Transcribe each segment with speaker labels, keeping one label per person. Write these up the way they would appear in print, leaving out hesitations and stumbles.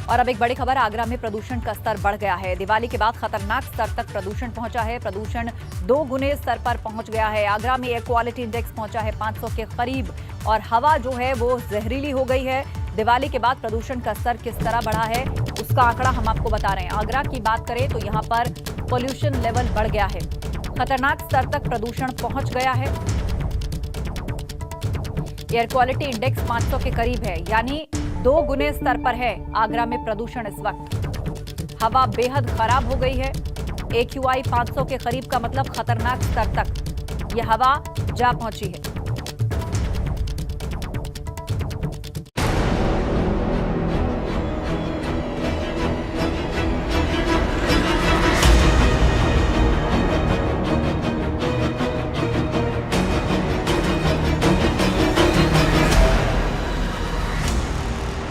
Speaker 1: और अब एक बड़ी खबर, आगरा में प्रदूषण का स्तर बढ़ गया है। दिवाली के बाद खतरनाक स्तर तक प्रदूषण पहुंचा है। प्रदूषण 2 गुने स्तर पर पहुंच गया है। आगरा में एयर क्वालिटी इंडेक्स पहुंचा है 500 के करीब और हवा जो है वो जहरीली हो गई है। दिवाली के बाद प्रदूषण का स्तर किस तरह बढ़ा है उसका आंकड़ा हम आपको बता रहे हैं। आगरा की बात करें तो यहाँ पर पोल्यूशन लेवल बढ़ गया है, खतरनाक स्तर तक प्रदूषण पहुंच गया है। एयर क्वालिटी इंडेक्स 500 के करीब है, यानी 2 गुने स्तर पर है आगरा में प्रदूषण इस वक्त। हवा बेहद खराब हो गई है। AQI 500 के करीब का मतलब खतरनाक स्तर तक यह हवा जा पहुंची है।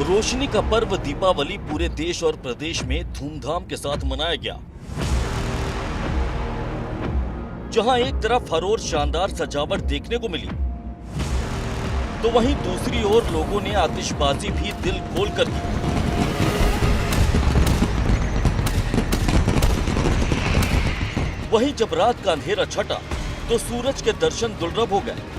Speaker 2: रोशनी का पर्व दीपावली पूरे देश और प्रदेश में धूमधाम के साथ मनाया गया। जहां एक तरफ हर ओर शानदार सजावट देखने को मिली, तो वहीं दूसरी ओर लोगों ने आतिशबाजी भी दिल खोल कर की। वहीं जब रात का अंधेरा छटा तो सूरज के दर्शन दुर्लभ हो गए।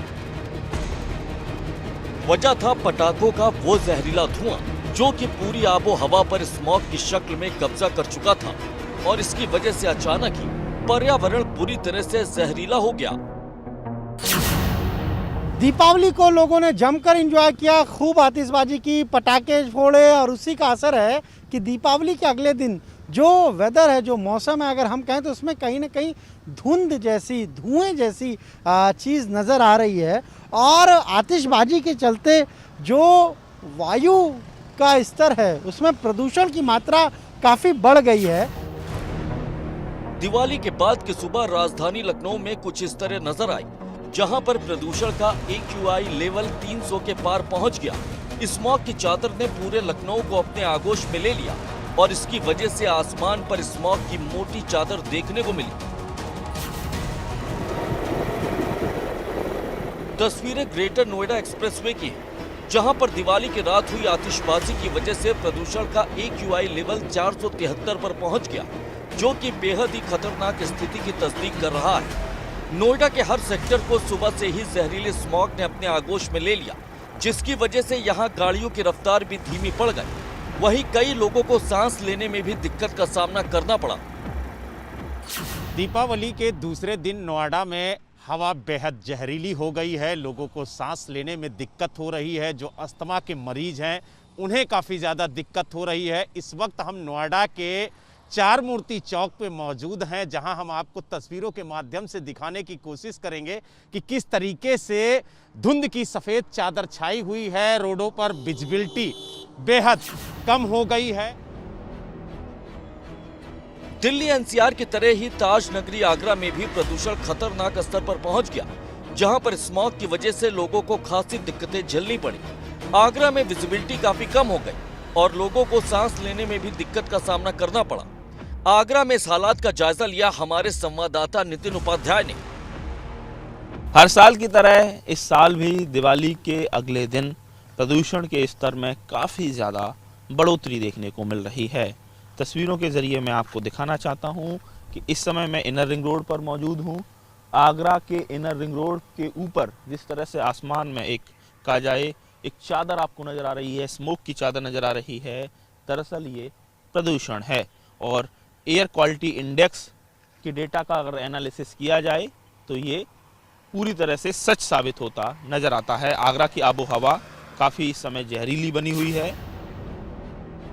Speaker 2: वजह था पटाखों का वो जहरीला धुआं जो कि पूरी आबो हवा पर स्मॉग की शक्ल में कब्जा कर चुका था और इसकी वजह से अचानक ही पर्यावरण बुरी तरह से जहरीला हो गया।
Speaker 3: दीपावली को लोगों ने जमकर एंजॉय किया, खूब आतिशबाजी की, पटाखे फोड़े और उसी का असर है कि दीपावली के अगले दिन जो वेदर है, जो मौसम है, अगर हम कहें तो उसमें कहीं ना कहीं धुंध जैसी, धुएं जैसी चीज़ नज़र आ रही है। और आतिशबाजी के चलते जो वायु का स्तर है उसमें प्रदूषण की मात्रा काफ़ी बढ़ गई है।
Speaker 2: दिवाली के बाद की सुबह राजधानी लखनऊ में कुछ इस तरह नजर आई, जहां पर प्रदूषण का AQI लेवल 300 के पार पहुंच गया। स्मॉग की चादर ने पूरे लखनऊ को अपने आगोश में ले लिया और इसकी वजह से आसमान पर स्मॉग की मोटी चादर देखने को मिली। तस्वीरें ग्रेटर नोएडा एक्सप्रेसवे की हैं, जहां पर दिवाली की रात हुई आतिशबाजी की वजह से प्रदूषण का AQI लेवल 473 पर पहुंच गया, जो कि बेहद ही खतरनाक स्थिति की तस्दीक कर रहा है। नोएडा के हर सेक्टर को सुबह से ही जहरीले स्मॉग ने अपने आगोश में ले लिया, जिसकी वजह से यहां गाड़ियों की रफ्तार भी धीमी पड़ गई। वहीं कई लोगों को सांस लेने में भी दिक्कत का सामना करना पड़ा।
Speaker 4: दीपावली के दूसरे दिन नोएडा में हवा बेहद जहरीली हो गई है। लोगों को सांस लेने में दिक्कत हो रही है। जो अस्थमा के मरीज हैं उन्हें काफ़ी ज़्यादा दिक्कत हो रही है। इस वक्त हम नोएडा के 4 मूर्ति चौक पे मौजूद हैं, जहां हम आपको तस्वीरों के माध्यम से दिखाने की कोशिश करेंगे कि किस तरीके से धुंध की सफ़ेद चादर छाई हुई है। रोडों पर विजिबिलिटी बेहद कम हो गई है।
Speaker 2: दिल्ली NCR की तरह ही ताज नगरी आगरा में भी प्रदूषण खतरनाक स्तर पर पहुंच गया, जहां पर स्मॉग की वजह से लोगों को खासी दिक्कतें झेलनी पड़ी। आगरा में विजिबिलिटी काफी कम हो गई और लोगों को सांस लेने में भी दिक्कत का सामना करना पड़ा। आगरा में इस हालात का जायजा लिया हमारे संवाददाता नितिन उपाध्याय ने।
Speaker 5: हर साल की तरह इस साल भी दिवाली के अगले दिन प्रदूषण के स्तर में काफ़ी ज़्यादा बढ़ोतरी देखने को मिल रही है। तस्वीरों के ज़रिए मैं आपको दिखाना चाहता हूं कि इस समय मैं इनर रिंग रोड पर मौजूद हूं। आगरा के इनर रिंग रोड के ऊपर जिस तरह से आसमान में एक कहा जाए एक चादर आपको नज़र आ रही है, स्मोक की चादर नज़र आ रही है, दरअसल ये प्रदूषण है। और एयर क्वालिटी इंडेक्स के डेटा का अगर एनालिसिस किया जाए तो ये पूरी तरह से सच साबित होता नज़र आता है। आगरा की आबो हवा काफ़ी इस समय जहरीली बनी हुई है।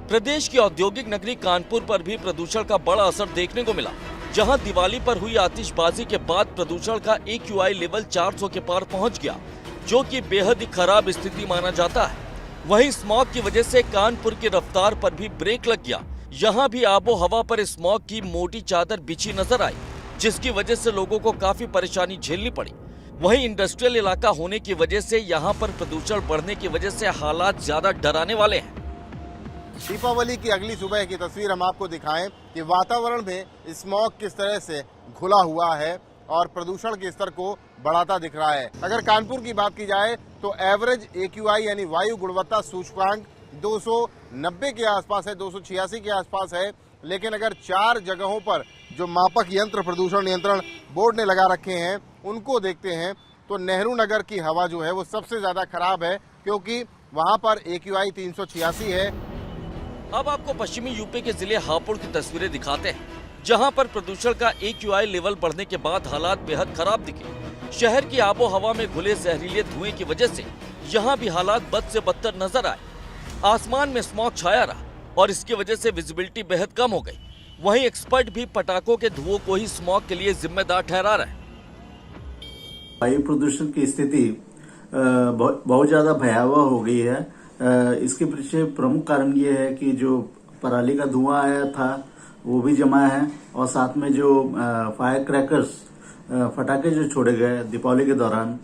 Speaker 2: प्रदेश की औद्योगिक नगरी कानपुर पर भी प्रदूषण का बड़ा असर देखने को मिला, जहां दिवाली पर हुई आतिशबाजी के बाद प्रदूषण का AQI लेवल 400 के पार पहुंच गया, जो कि बेहद ही खराब स्थिति माना जाता है। वहीं स्मॉग की वजह से कानपुर की रफ्तार पर भी ब्रेक लग गया। यहां भी आबो हवा पर स्मॉग की मोटी चादर बिछी नजर आई, जिसकी वजह से लोगों को काफी परेशानी झेलनी पड़ी। वहीं इंडस्ट्रियल इलाका होने की वजह से यहां पर प्रदूषण बढ़ने की वजह से हालात ज्यादा डराने वाले हैं।
Speaker 6: दीपावली की अगली सुबह की तस्वीर हम आपको दिखाएं कि वातावरण में स्मॉग किस तरह से घुला हुआ है और प्रदूषण के स्तर को बढ़ाता दिख रहा है। अगर कानपुर की बात की जाए तो एवरेज AQI यानी वायु गुणवत्ता सूचकांक 290 के आसपास है, 286 के आसपास है। लेकिन अगर 4 जगहों पर जो मापक यंत्र प्रदूषण नियंत्रण बोर्ड ने लगा रखे हैं उनको देखते हैं तो नेहरू नगर की हवा जो है वो सबसे ज्यादा खराब है, क्योंकि वहां पर AQI 386 है।
Speaker 2: अब आपको पश्चिमी यूपी के जिले हापुड़ की तस्वीरें दिखाते हैं, जहां पर प्रदूषण का AQI लेवल बढ़ने के बाद हालात बेहद खराब दिखे। शहर की आबो हवा में घुले जहरीले धुएं की वजह से यहां भी हालात बद से बदतर नजर आए। आसमान में स्मॉग छाया रहा और इसकी वजह से विजिबिलिटी बेहद कम हो गई। वहीं एक्सपर्ट भी पटाखों के धुओं को ही स्मॉग के लिए जिम्मेदार ठहरा रहे हैं।
Speaker 7: वायु प्रदूषण की स्थिति बहुत ज्यादा भयावह हो गई है। इसके पीछे प्रमुख कारण ये है कि जो पराली का धुआं आया था वो भी जमा है, और साथ में जो फायर क्रैकर्स फटाके जो छोड़े गए दीपावली के दौरान,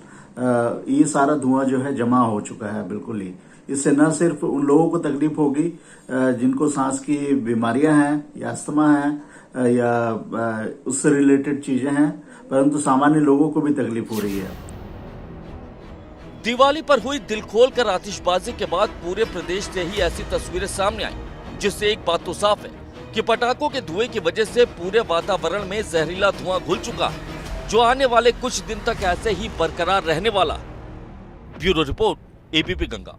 Speaker 7: ये सारा धुआं जो है जमा हो चुका है बिल्कुल ही। इससे न सिर्फ उन लोगों को तकलीफ होगी जिनको सांस की बीमारियां हैं या अस्थमा है या उससे रिलेटेड चीजें हैं, परंतु सामान्य लोगों को भी तकलीफ हो रही है।
Speaker 2: दिवाली पर हुई दिल खोलकर आतिशबाजी के बाद पूरे प्रदेश से ही ऐसी तस्वीरें सामने आई, जिससे एक बात तो साफ है कि पटाखों के धुएं की वजह से पूरे वातावरण में जहरीला धुआं घुल चुका है, जो आने वाले कुछ दिन तक ऐसे ही बरकरार रहने वाला। Bureau report, ABP Ganga.